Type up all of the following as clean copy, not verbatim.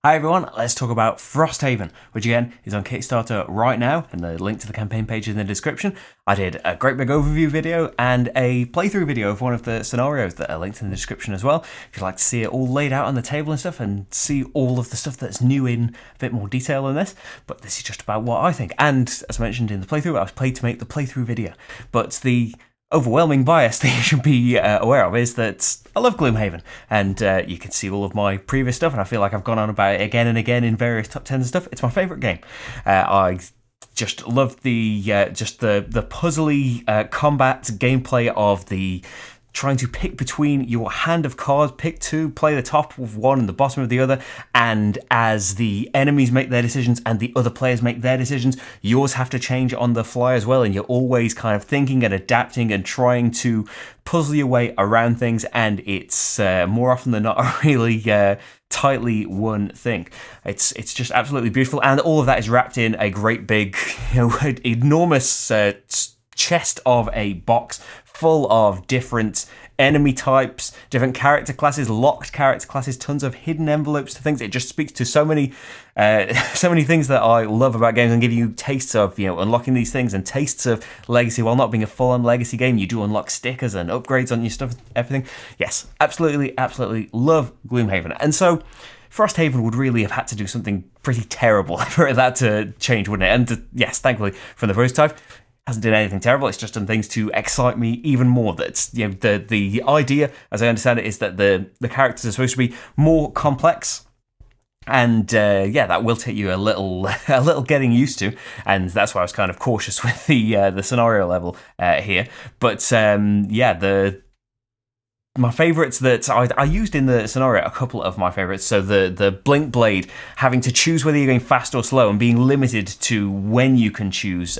Hi everyone, let's talk about Frosthaven, which again is on Kickstarter right now, and the link to the campaign page is in the description. I did a great big overview video and a playthrough video of one of the scenarios that are linked in the description as well. If you'd like to see it all laid out on the table and stuff, and see all of the stuff that's new in a bit more detail than this, but this is just about what I think. And as mentioned in the playthrough, I was paid to make the playthrough video, but the overwhelming bias that you should be aware of is that I love Gloomhaven, and you can see all of my previous stuff, and I feel like I've gone on about it again and again in various top 10s and stuff. It's my favourite game. I just love the puzzly combat gameplay of the trying to pick between your hand of cards, pick two, play the top of one and the bottom of the other, and as the enemies make their decisions and the other players make their decisions, yours have to change on the fly as well, and you're always kind of thinking and adapting and trying to puzzle your way around things, and it's more often than not a really tightly one thing. It's just absolutely beautiful, and all of that is wrapped in a great big, enormous chest of a box full of different enemy types, different character classes, locked character classes, tons of hidden envelopes to things. It just speaks to so many things that I love about games, and give you tastes of unlocking these things and tastes of legacy. While not being a full-on legacy game, you do unlock stickers and upgrades on your stuff, everything. Yes, absolutely love Gloomhaven, and so Frosthaven would really have had to do something pretty terrible for that to change, wouldn't it? And yes, thankfully from the prototype, hasn't done anything terrible. It's just done things to excite me even more. That's the idea, as I understand it, is that the characters are supposed to be more complex, and that will take you a little getting used to, and that's why I was kind of cautious with the scenario level here. But my favourites that I used in the scenario, a couple of my favourites. So the Blink Blade, having to choose whether you're going fast or slow, and being limited to when you can choose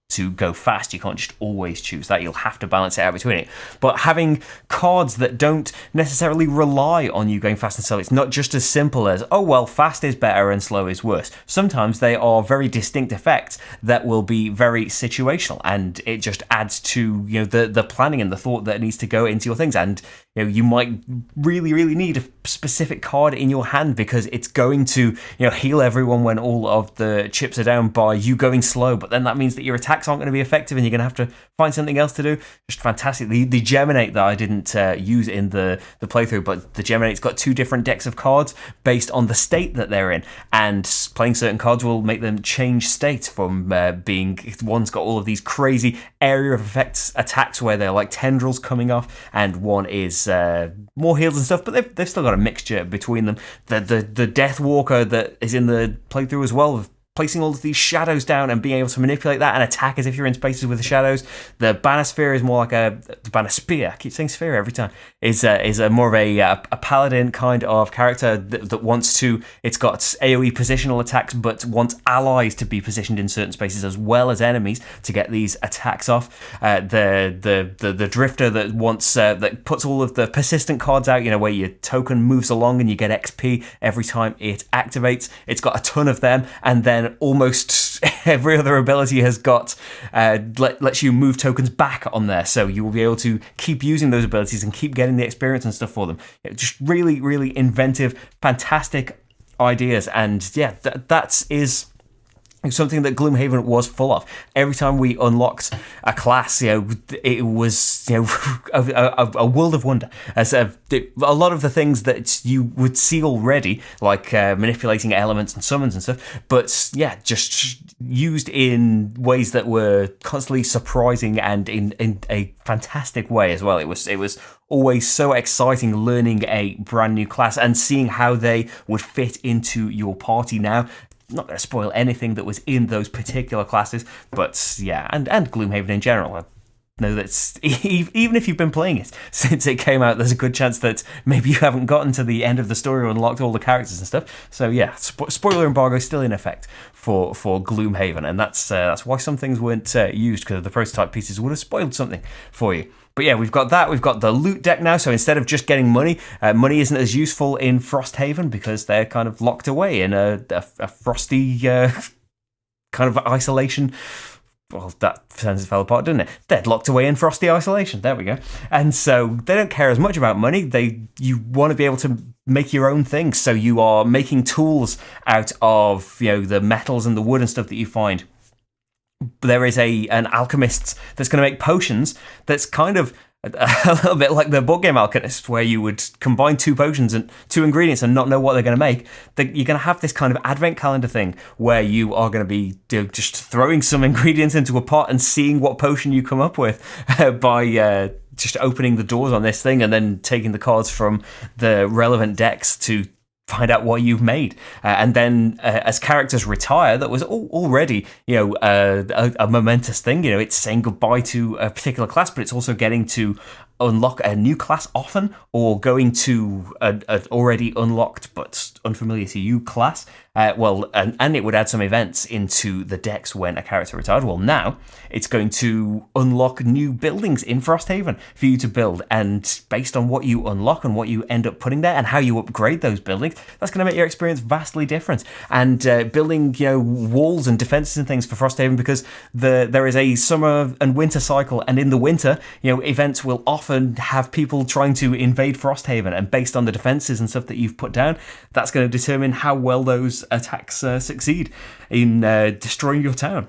to go fast. You can't just always choose that. You'll have to balance it out between it. But having cards that don't necessarily rely on you going fast and slow, it's not just as simple as, oh, well, fast is better and slow is worse. Sometimes they are very distinct effects that will be very situational, and it just adds to the planning and the thought that needs to go into your things. And you might really need a specific card in your hand because it's going to heal everyone when all of the chips are down by you going slow, but then that means that your attacks aren't going to be effective and you're going to have to find something else to do. Just fantastic. The Geminate that I didn't use in the playthrough, but the Geminate's got two different decks of cards based on the state that they're in, and playing certain cards will make them change state from being, one's got all of these crazy area of effects attacks where they're like tendrils coming off, and one is more heals and stuff, but they've still got a mixture between them. The Death Walker that is in the playthrough as well, placing all of these shadows down and being able to manipulate that and attack as if you're in spaces with the shadows. The Banosphere is more like the Banospear, I keep saying sphere every time, is a more of a paladin kind of character that wants to, it's got AoE positional attacks, but wants allies to be positioned in certain spaces as well as enemies to get these attacks off. The Drifter that wants, that puts all of the persistent cards out, where your token moves along and you get XP every time it activates. It's got a ton of them, and then almost every other ability has got lets you move tokens back on there, so you will be able to keep using those abilities and keep getting the experience and stuff for them. Just really inventive, fantastic ideas, and that is something that Gloomhaven was full of. Every time we unlocked a class, it was a world of wonder. As a lot of the things that you would see already, like manipulating elements and summons and stuff, but just used in ways that were constantly surprising and in a fantastic way as well. It was always so exciting learning a brand new class and seeing how they would fit into your party now. Not going to spoil anything that was in those particular classes, but and Gloomhaven in general. I know that even if you've been playing it since it came out, there's a good chance that maybe you haven't gotten to the end of the story or unlocked all the characters and stuff. So spoiler embargo is still in effect for Gloomhaven, and that's why some things weren't used, because the prototype pieces would have spoiled something for you. But we've got that. We've got the loot deck now, so instead of just getting money, money isn't as useful in Frosthaven because they're kind of locked away in a frosty kind of isolation. Well, that sentence fell apart, didn't it? They're locked away in frosty isolation. There we go. And so they don't care as much about money. You want to be able to make your own things. So you are making tools out of the metals and the wood and stuff that you find. There is an alchemist that's going to make potions that's kind of a little bit like the board game Alchemist, where you would combine two potions and two ingredients and not know what they're going to make. You're going to have this kind of advent calendar thing where you are going to be just throwing some ingredients into a pot and seeing what potion you come up with by just opening the doors on this thing and then taking the cards from the relevant decks to find out what you've made. And then as characters retire, that was already a momentous thing. It's saying goodbye to a particular class, but it's also getting to unlock a new class often, or going to an already unlocked but unfamiliar to you class. And it would add some events into the decks when a character retired. Well, now it's going to unlock new buildings in Frosthaven for you to build, and based on what you unlock and what you end up putting there and how you upgrade those buildings, that's going to make your experience vastly different. And building walls and defenses and things for Frosthaven, because there is a summer and winter cycle, and in the winter events will often have people trying to invade Frosthaven, and based on the defenses and stuff that you've put down, that's going to determine how well those attacks succeed in destroying your town.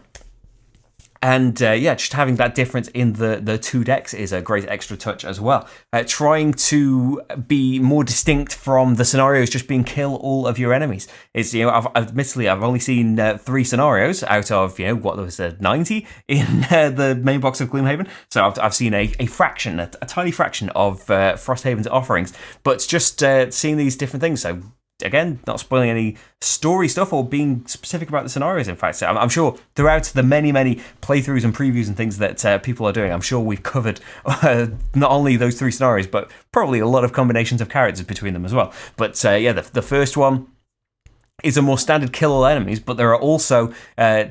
And just having that difference in the two decks is a great extra touch as well. Trying to be more distinct from the scenarios just being kill all of your enemies. Admittedly, I've only seen 3 scenarios out of, what was 90 in the main box of Gloomhaven. So I've seen a fraction, a tiny fraction of Frosthaven's offerings, but just seeing these different things. So again, not spoiling any story stuff or being specific about the scenarios. In fact, I'm sure throughout the many playthroughs and previews and things that people are doing, I'm sure we've covered not only those 3 scenarios, but probably a lot of combinations of characters between them as well. But the first one is a more standard kill all enemies, but there are also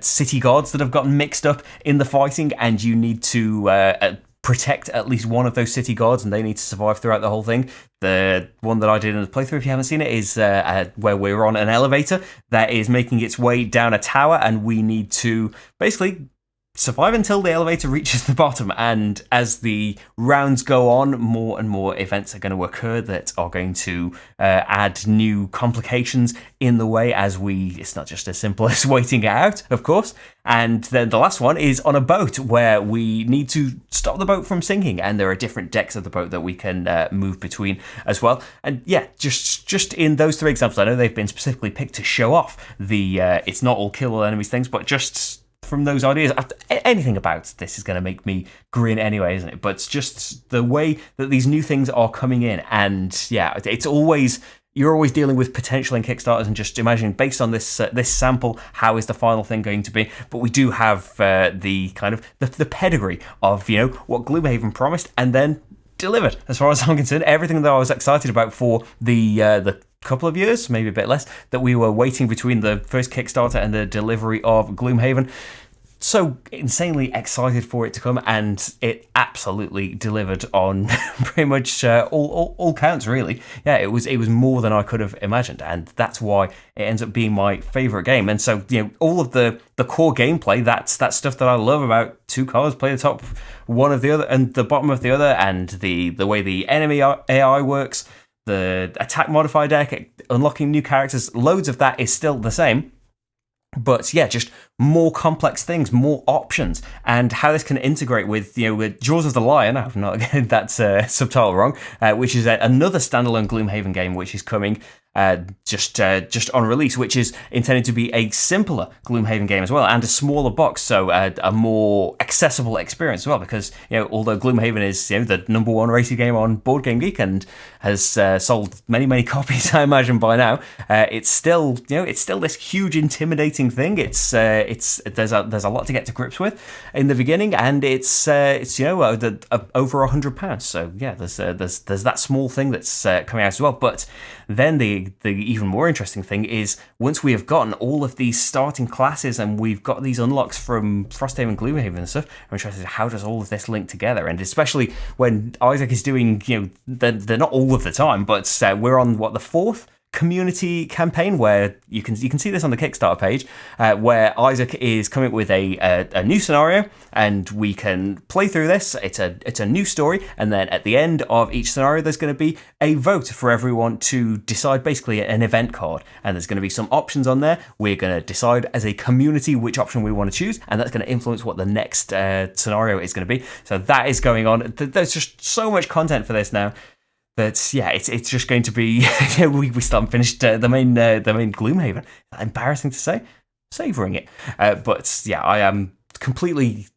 city guards that have gotten mixed up in the fighting, and you need to protect at least one of those city guards, and they need to survive throughout the whole thing. The one that I did in the playthrough, if you haven't seen it, is where we're on an elevator that is making its way down a tower, and we need to basically survive until the elevator reaches the bottom. And as the rounds go on, more and more events are going to occur that are going to add new complications in the way, as it's not just as simple as waiting it out, of course. And then the last one is on a boat, where we need to stop the boat from sinking, and there are different decks of the boat that we can move between as well. And just in those 3 examples, I know they've been specifically picked to show off the it's not all kill all enemies things, but just from those ideas, anything about this is going to make me grin anyway, isn't it? But it's just the way that these new things are coming in, and it's always, you're always dealing with potential in Kickstarters and just imagining, based on this sample, how is the final thing going to be? But we do have the kind of the pedigree of what Gloomhaven promised and then delivered. As far as I'm concerned, everything that I was excited about for the couple of years, maybe a bit less, that we were waiting between the first Kickstarter and the delivery of Gloomhaven. So insanely excited for it to come, and it absolutely delivered on pretty much all counts, really. Yeah, it was more than I could have imagined, and that's why it ends up being my favourite game. And so, all of the core gameplay, that's stuff that I love about 2 cards, play the top one of the other and the bottom of the other, and the way the enemy AI works, the attack modifier deck, unlocking new characters, loads of that is still the same. But just more complex things, more options, and how this can integrate with with Jaws of the Lion. I'm not getting that subtitle wrong, which is another standalone Gloomhaven game, which is coming just on release, which is intended to be a simpler Gloomhaven game as well, and a smaller box, so a more accessible experience as well. Because although Gloomhaven is the #1 rated game on Board Game Geek and has sold many copies, I imagine by now, it's still this huge intimidating thing. There's a lot to get to grips with in the beginning, and it's over £100. So there's that small thing that's coming out as well. But then the even more interesting thing is, once we have gotten all of these starting classes and we've got these unlocks from Frosthaven, Gloomhaven and stuff, I'm interested in how does all of this link together. And especially when Isaac is doing, they're not all of the time, but we're on the 4th community campaign where you can see this on the Kickstarter page, where Isaac is coming up with a new scenario, and we can play through this. It's a new story, and then at the end of each scenario, there's going to be a vote for everyone to decide basically an event card, and there's going to be some options on there. We're going to decide as a community which option we want to choose, and that's going to influence what the next scenario is going to be. So that is going on. There's just so much content for this now. But yeah, it's just going to be. We still haven't finished the main Gloomhaven. Embarrassing to say, savouring it. But yeah, I am completely,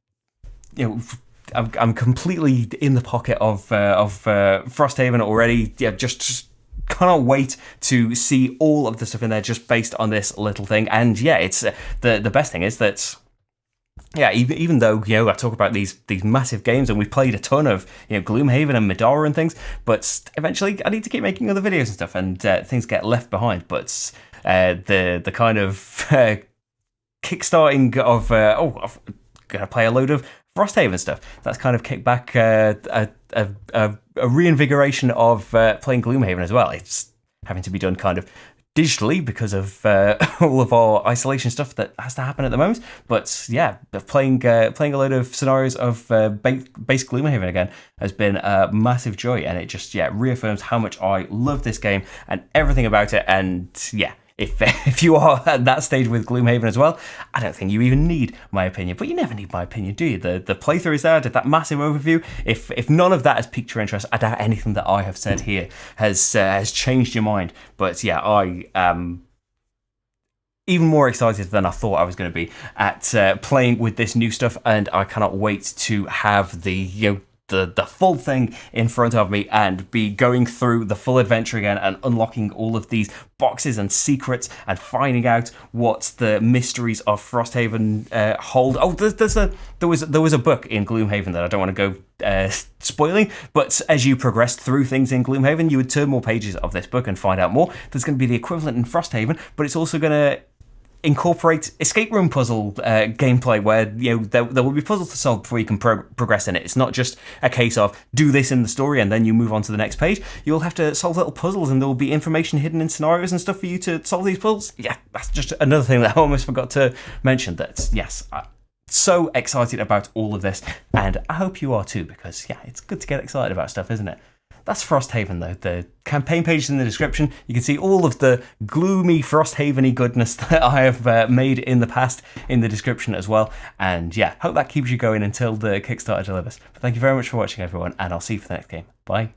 I'm completely in the pocket of Frosthaven already. Yeah, just cannot wait to see all of the stuff in there just based on this little thing. And yeah, it's the best thing is that. Yeah, even though I talk about these massive games, and we've played a ton of Gloomhaven and Medora and things, but eventually I need to keep making other videos and stuff, and things get left behind. But the kind of kickstarting of I'm gonna play a load of Frosthaven stuff, that's kind of kicked back a reinvigoration of playing Gloomhaven as well. It's having to be done kind of digitally because of all of our isolation stuff that has to happen at the moment. But yeah, playing a load of scenarios of base Gloomhaven again has been a massive joy, and it just reaffirms how much I love this game and everything about it. And yeah, if you are at that stage with Gloomhaven as well, I don't think you even need my opinion. But you never need my opinion, do you? The playthrough is there, I did that massive overview. If none of that has piqued your interest, I doubt anything that I have said here has changed your mind. But yeah, I am even more excited than I thought I was going to be at playing with this new stuff, and I cannot wait to have the full thing in front of me and be going through the full adventure again and unlocking all of these boxes and secrets and finding out what the mysteries of Frosthaven hold. Oh, there was a book in Gloomhaven that I don't want to go spoiling, but as you progressed through things in Gloomhaven, you would turn more pages of this book and find out more. There's going to be the equivalent in Frosthaven, but it's also going to incorporate escape room puzzle gameplay where there will be puzzles to solve before you can progress in it. It's not just a case of do this in the story and then you move on to the next page. You'll have to solve little puzzles, and there will be information hidden in scenarios and stuff for you to solve these puzzles. Yeah, that's just another thing that I almost forgot to mention. That yes, I'm so excited about all of this, and I hope you are too, because yeah, it's good to get excited about stuff, isn't it? That's Frosthaven, though. The campaign page is in the description. You can see all of the gloomy Frosthaven-y goodness that I have made in the past in the description as well. And yeah, hope that keeps you going until the Kickstarter delivers. But thank you very much for watching, everyone, and I'll see you for the next game. Bye.